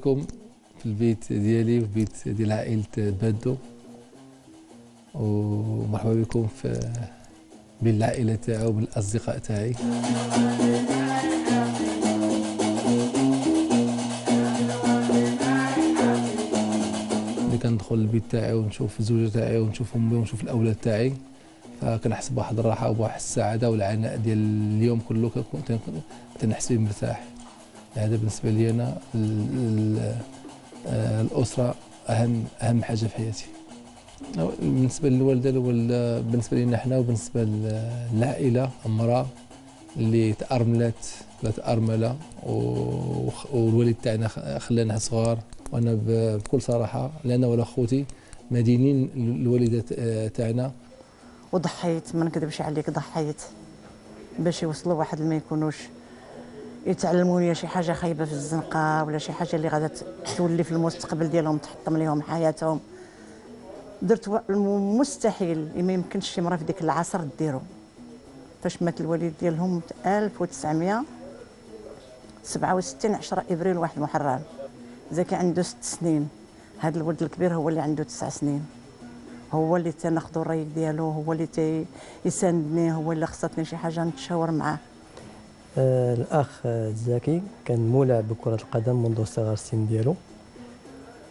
بكم في البيت ديالي وفي بيت ديال عائلة بادو، ومرحبا بكم في بين العائلة تاعو وبالأصدقاء تاعي. ملي كندخل البيت تاعي ونشوف الزوجة تاعي ونشوف أمي ونشوف الأولاد تاعي، فكنحس بواحد الراحة وبواحد السعادة، والعناء ديال اليوم كله تنحس به مرتاح. هذا بالنسبة لي أنا الأسرة أهم حاجة في حياتي. بالنسبة للوالدة بالنسبة لنا حنا وبالنسبة للعائلة، امرأة اللي تأرملت ولات أرملة، والوالد تاعنا خلانا صغار، وأنا بكل صراحة لأنا ولا خوتي مدينين الوالدة تاعنا. وضحيت، ما نكذبش عليك، ضحيت باش يوصلوا واحد ما يكونوش يتعلموني شي حاجه خايبه في الزنقه، ولا شي حاجه اللي غادا تولي في المستقبل ديالهم تحطم لهم حياتهم. درت المستحيل، ما يمكنش شي مره في ديك العصر ديرو. فاش مات الوالد ديالهم 1967 10 ابريل 1 محرم، زكي عنده 6 سنين. هذا الولد الكبير هو اللي عنده 9 سنين، هو اللي تناخذوا الراي ديالو، هو اللي يساندني، هو اللي خصتني شي حاجه نتشاور معاه. الأخ زكي كان مولع بكرة القدم منذ صغر السن ديالو،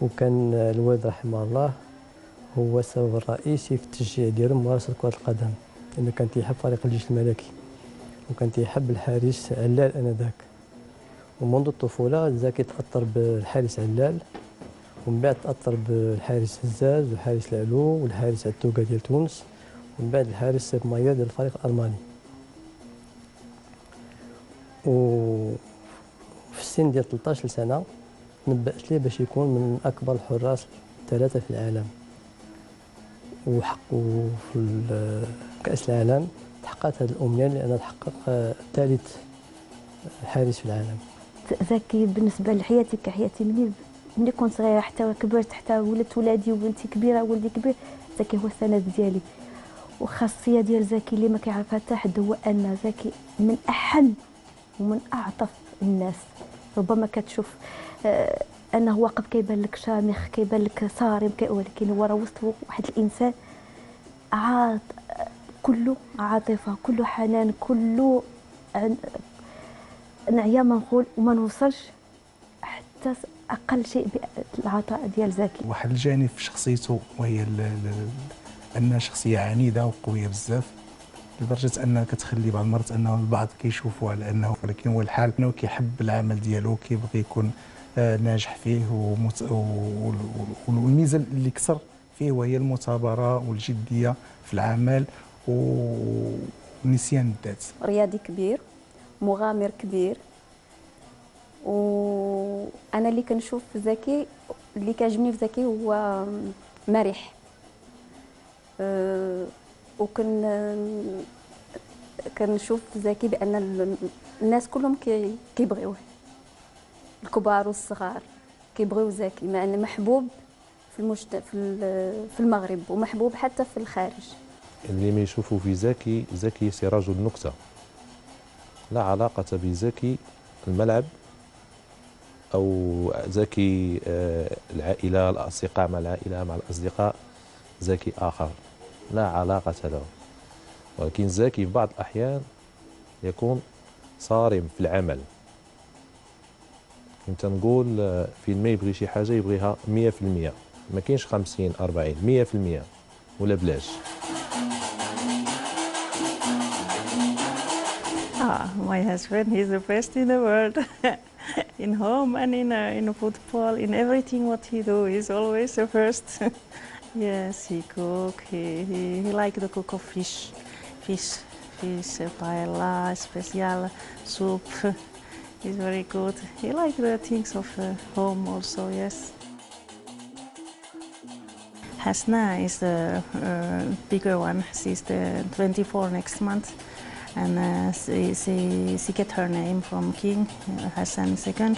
وكان الوالد رحمه الله هو السبب الرئيسي في التشجيع ديالو ممارسة كرة القدم، لأنه كان تيحب فريق الجيش الملكي، وكان تيحب الحارس علال آنذاك. ومنذ الطفولة زكي تأثر بالحارس علال، ومن بعد تأثر بالحارس هزاز والحارس العلو والحارس عتوقة ديال تونس، ومن بعد الحارس سيف مايا ديال الفريق الألماني. وفي السن ديال 13 سنة تنبأت ليه باش يكون من أكبر الحراس 3 في العالم، وحقه في كأس العالم تحققت هذه الأمنية لأنه تحقق ثالث حارس في العالم. زكي بالنسبة لحياتي كحياتي ملي كنت صغيرة حتى كبرت، حتى ولدت ولادي وبنتي كبيرة ولدي كبير، زكي هو السند ديالي. وخاصية ديال زكي اللي ما كيعرفها حتى حد هو أن زكي من أحن ومن أعطف الناس. ربما كتشوف أنه واقف كيبان لك شامخ، كيبان لك صارم، ولكن هو راه وسط واحد الإنسان كله عاطفة، كله حنان، كله نعيا ما نقول وما نوصلش حتى أقل شيء بالعطاء ديال زكي. واحد الجانب في شخصيته وهي أنها شخصية عنيدة وقوية بزاف، لدرجة أنها كتخلي بعض المرات أنه البعض كيشوفوا على أنه، ولكن هو الحال أنه كيحب العمل ديالو، كيبغي يكون ناجح فيه، والميزة اللي كثر فيه وهي المثابرة والجدية في العمل ونسيان الذات. رياضي كبير، مغامر كبير، وانا اللي كنشوف في زكي، اللي كيعجبني في زكي هو مرح، كنشوف زكي بان الناس كلهم كيبغيوه، الكبار والصغار كيبغيو زكي، مع انه محبوب في المغرب ومحبوب حتى في الخارج. اللي ما يشوفوا في زكي سي رجل نكتة، لا علاقة بزكي الملعب أو زكي العائلة، الأصدقاء مع العائلة مع الأصدقاء، زكي آخر لا علاقة له. ولكن زكي في بعض الأحيان يكون صارم في العمل، كنت نقول فين ما يبغي شي حاجة يبغيها 100%، ما كاينش 50 40 100% ولا بلاش. My husband, he's the best in the world. In home and in football, in everything what he do, he's always the first. Yes, he cook. He like to cook of fish, paella, special soup. He's very good. He like the things of home also. Yes. Hasna is the bigger one. She's the 24 next month. And she get her name from King Hassan II,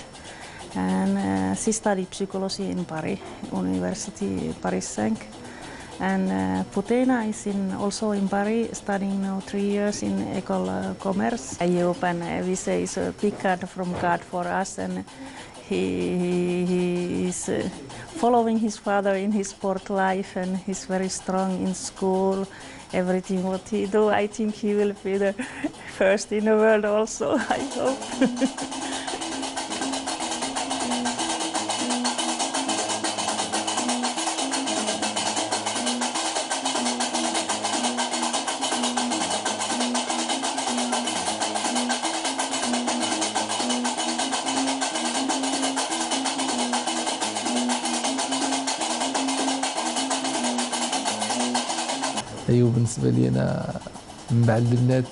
and she studied psychology in Paris University, Paris 5. And Putena is also in Paris, studying now 3 years in École Commerce. Ayub, and we say is a big God from God for us, and he is following his father in his sport life, and he's very strong in school. Everything what he do, I think he will be the first in the world also, I hope. أيوة، بالنسبة لي أنا من بعد البنات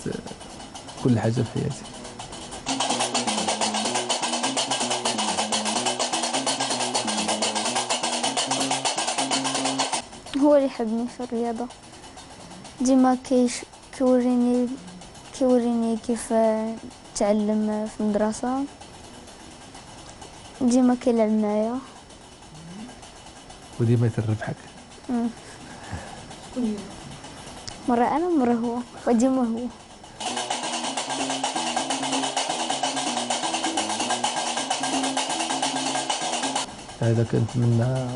كل حاجة في حياتي. هو اللي يحبني في الرياضة، ديما كيوريني كيف تعلم في المدرسة، ديما كيلعب معايا وديما يتربحك. مرة أنا مرة هو، وديما هو. هذا كنتمنى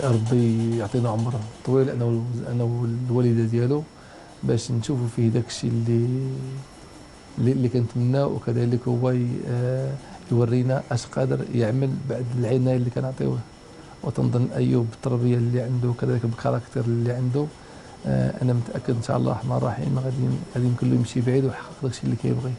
ربي يعطينا عمر طويل انا والوالده ديالو، باش نشوفوا فيه داك الشيء اللي كنتمناه، وكذلك هو يورينا اش قادر يعمل بعد العنايه اللي كنعطيوه. وتنظن ايوب بالتربيه اللي عنده وكذلك بالكاركتير اللي عنده، انا متاكد ان شاء الله الرحمن الرحيم غادي يمكن له يمشي بعيد ويحقق داك الشيء اللي كيبغي.